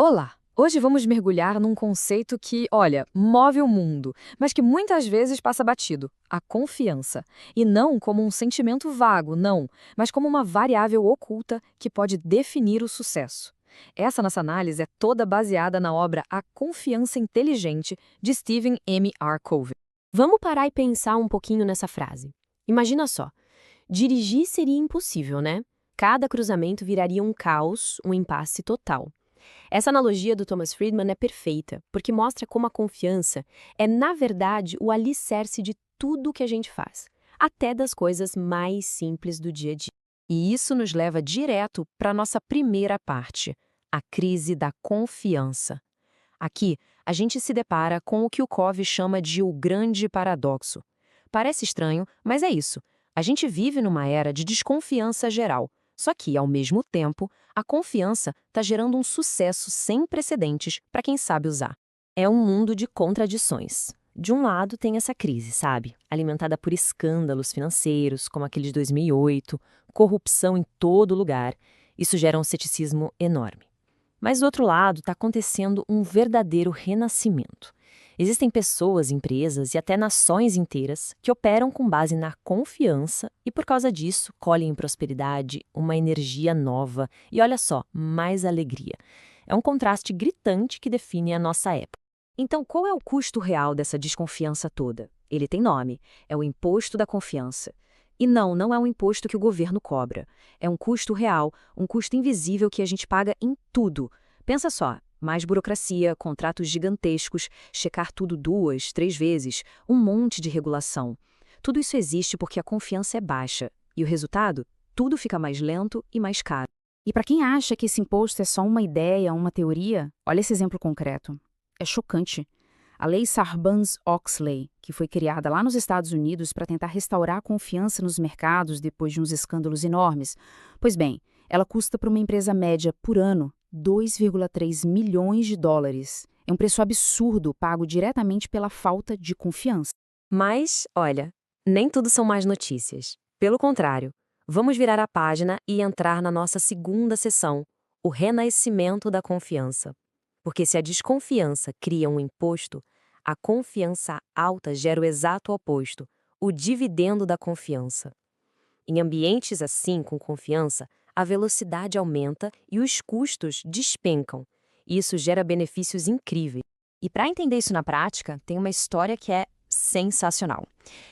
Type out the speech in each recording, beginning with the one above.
Olá! Hoje vamos mergulhar num conceito que, olha, move o mundo, mas que muitas vezes passa batido: a confiança. E não como um sentimento vago, não, mas como uma variável oculta que pode definir o sucesso. Essa nossa análise é toda baseada na obra A Confiança Inteligente, de Stephen M. R. Covey. Vamos parar e pensar um pouquinho nessa frase. Imagina só, dirigir seria impossível, né? Cada cruzamento viraria um caos, um impasse total. Essa analogia do Thomas Friedman é perfeita, porque mostra como a confiança é, na verdade, o alicerce de tudo o que a gente faz, até das coisas mais simples do dia a dia. E isso nos leva direto para a nossa primeira parte, a crise da confiança. Aqui, a gente se depara com o que o Covey chama de o grande paradoxo. Parece estranho, mas é isso. A gente vive numa era de desconfiança geral. Só que, ao mesmo tempo, a confiança está gerando um sucesso sem precedentes para quem sabe usar. É um mundo de contradições. De um lado tem essa crise, sabe? Alimentada por escândalos financeiros, como aquele de 2008, corrupção em todo lugar. Isso gera um ceticismo enorme. Mas do outro lado está acontecendo um verdadeiro renascimento. Existem pessoas, empresas e até nações inteiras que operam com base na confiança e, por causa disso, colhem prosperidade, uma energia nova e, olha só, mais alegria. É um contraste gritante que define a nossa época. Então, qual é o custo real dessa desconfiança toda? Ele tem nome: é o imposto da confiança. E não é um imposto que o governo cobra. É um custo real, um custo invisível que a gente paga em tudo. Pensa só, mais burocracia, contratos gigantescos, checar tudo 2, 3 vezes, um monte de regulação. Tudo isso existe porque a confiança é baixa. E o resultado? Tudo fica mais lento e mais caro. E para quem acha que esse imposto é só uma ideia, uma teoria, olha esse exemplo concreto. É chocante. A Lei Sarbanes-Oxley, que foi criada lá nos Estados Unidos para tentar restaurar a confiança nos mercados depois de uns escândalos enormes, pois bem, ela custa para uma empresa média por ano 2,3 milhões de dólares. É um preço absurdo pago diretamente pela falta de confiança. Mas, olha, nem tudo são más notícias. Pelo contrário, vamos virar a página e entrar na nossa segunda sessão, o renascimento da confiança. Porque se a desconfiança cria um imposto, a confiança alta gera o exato oposto, o dividendo da confiança. Em ambientes assim, com confiança, a velocidade aumenta e os custos despencam. Isso gera benefícios incríveis. E para entender isso na prática, tem uma história que é sensacional.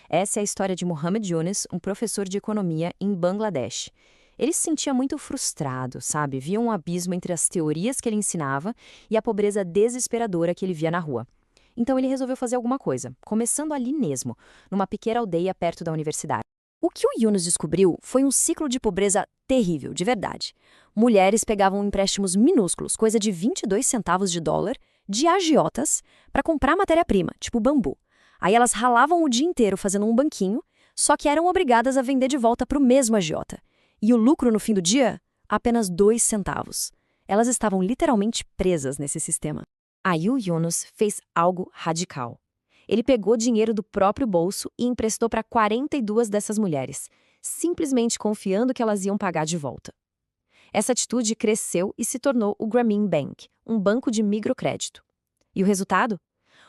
Essa é a história de Mohamed Yunus, um professor de economia em Bangladesh. Ele se sentia muito frustrado, sabe? Via um abismo entre as teorias que ele ensinava e a pobreza desesperadora que ele via na rua. Então ele resolveu fazer alguma coisa, começando ali mesmo, numa pequena aldeia perto da universidade. O que o Yunus descobriu foi um ciclo de pobreza terrível, de verdade. Mulheres pegavam empréstimos minúsculos, coisa de 22 centavos de dólar, de agiotas, para comprar matéria-prima, tipo bambu. Aí elas ralavam o dia inteiro fazendo um banquinho, só que eram obrigadas a vender de volta para o mesmo agiota. E o lucro no fim do dia? Apenas 2 centavos. Elas estavam literalmente presas nesse sistema. Aí o Yunus fez algo radical. Ele pegou dinheiro do próprio bolso e emprestou para 42 dessas mulheres, simplesmente confiando que elas iam pagar de volta. Essa atitude cresceu e se tornou o Grameen Bank, um banco de microcrédito. E o resultado?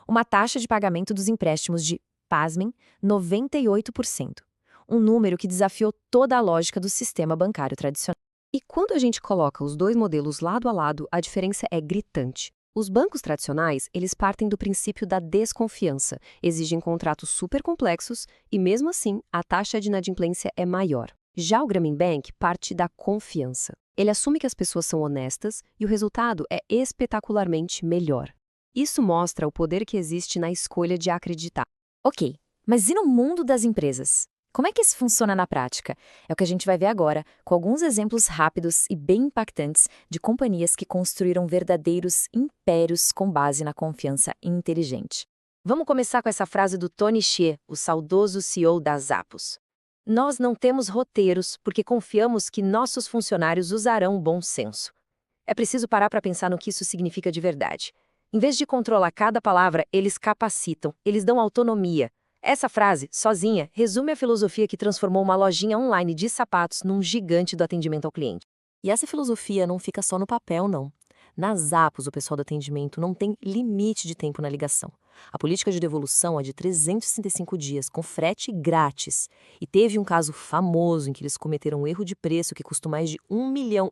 Uma taxa de pagamento dos empréstimos de, pasmem, 98%. Um número que desafiou toda a lógica do sistema bancário tradicional. E quando a gente coloca os dois modelos lado a lado, a diferença é gritante. Os bancos tradicionais, eles partem do princípio da desconfiança, exigem contratos super complexos e, mesmo assim, a taxa de inadimplência é maior. Já o Grameen Bank parte da confiança. Ele assume que as pessoas são honestas e o resultado é espetacularmente melhor. Isso mostra o poder que existe na escolha de acreditar. Ok, mas e no mundo das empresas? Como é que isso funciona na prática? É o que a gente vai ver agora, com alguns exemplos rápidos e bem impactantes de companhias que construíram verdadeiros impérios com base na confiança inteligente. Vamos começar com essa frase do Tony Hsieh, o saudoso CEO da Zappos. Nós não temos roteiros porque confiamos que nossos funcionários usarão o bom senso. É preciso parar para pensar no que isso significa de verdade. Em vez de controlar cada palavra, eles capacitam, eles dão autonomia. Essa frase, sozinha, resume a filosofia que transformou uma lojinha online de sapatos num gigante do atendimento ao cliente. E essa filosofia não fica só no papel, não. Na Zappos, o pessoal do atendimento não tem limite de tempo na ligação. A política de devolução é de 365 dias, com frete grátis. E teve um caso famoso em que eles cometeram um erro de preço que custou mais de US$ 1,5 milhão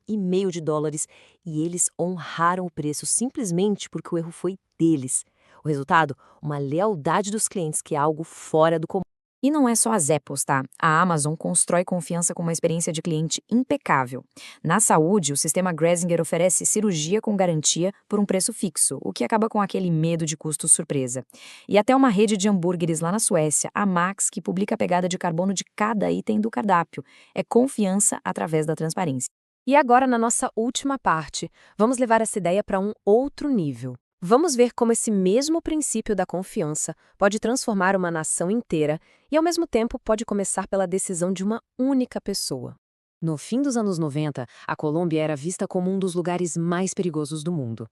e eles honraram o preço simplesmente porque o erro foi deles. O resultado? Uma lealdade dos clientes que é algo fora do comum. E não é só a Zappos, tá? A Amazon constrói confiança com uma experiência de cliente impecável. Na saúde, o sistema Gressinger oferece cirurgia com garantia por um preço fixo, o que acaba com aquele medo de custo surpresa. E até uma rede de hambúrgueres lá na Suécia, a Max, que publica a pegada de carbono de cada item do cardápio. É confiança através da transparência. E agora, na nossa última parte, vamos levar essa ideia para um outro nível. Vamos ver como esse mesmo princípio da confiança pode transformar uma nação inteira e, ao mesmo tempo, pode começar pela decisão de uma única pessoa. No fim dos anos 90, a Colômbia era vista como um dos lugares mais perigosos do mundo.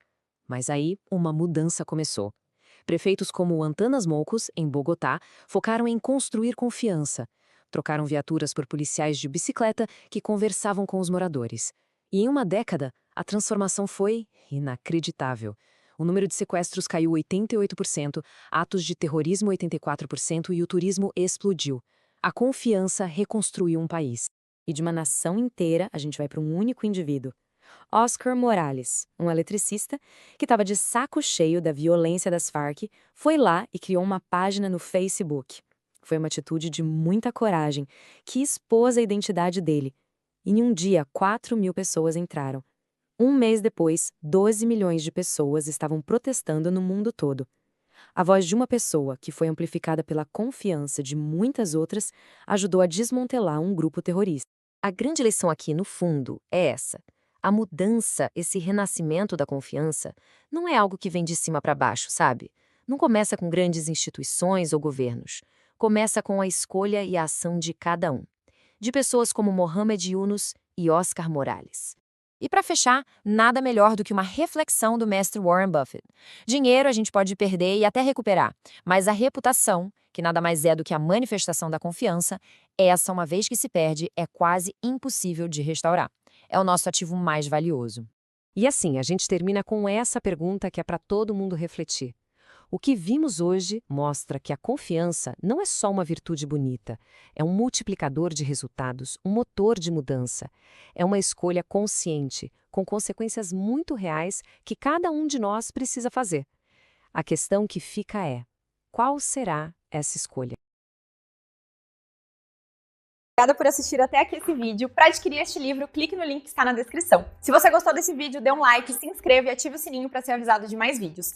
Mas aí, uma mudança começou. Prefeitos como Antanas Mocos, em Bogotá, focaram em construir confiança. Trocaram viaturas por policiais de bicicleta que conversavam com os moradores. E em uma década, a transformação foi inacreditável. O número de sequestros caiu 88%, atos de terrorismo 84% e o turismo explodiu. A confiança reconstruiu um país. E de uma nação inteira, a gente vai para um único indivíduo. Oscar Morales, um eletricista que estava de saco cheio da violência das Farc, foi lá e criou uma página no Facebook. Foi uma atitude de muita coragem, que expôs a identidade dele. E em um dia, 4.000 pessoas entraram. Um mês depois, 12 milhões de pessoas estavam protestando no mundo todo. A voz de uma pessoa, que foi amplificada pela confiança de muitas outras, ajudou a desmantelar um grupo terrorista. A grande lição aqui, no fundo, é essa. A mudança, esse renascimento da confiança, não é algo que vem de cima para baixo, sabe? Não começa com grandes instituições ou governos. Começa com a escolha e a ação de cada um. De pessoas como Mohamed Yunus e Oscar Morales. E para fechar, nada melhor do que uma reflexão do mestre Warren Buffett. Dinheiro a gente pode perder e até recuperar, mas a reputação, que nada mais é do que a manifestação da confiança, essa, uma vez que se perde, é quase impossível de restaurar. É o nosso ativo mais valioso. E assim, a gente termina com essa pergunta que é para todo mundo refletir. O que vimos hoje mostra que a confiança não é só uma virtude bonita, é um multiplicador de resultados, um motor de mudança. É uma escolha consciente, com consequências muito reais que cada um de nós precisa fazer. A questão que fica é: qual será essa escolha? Obrigada por assistir até aqui esse vídeo. Para adquirir este livro, clique no link que está na descrição. Se você gostou desse vídeo, dê um like, se inscreva e ative o sininho para ser avisado de mais vídeos.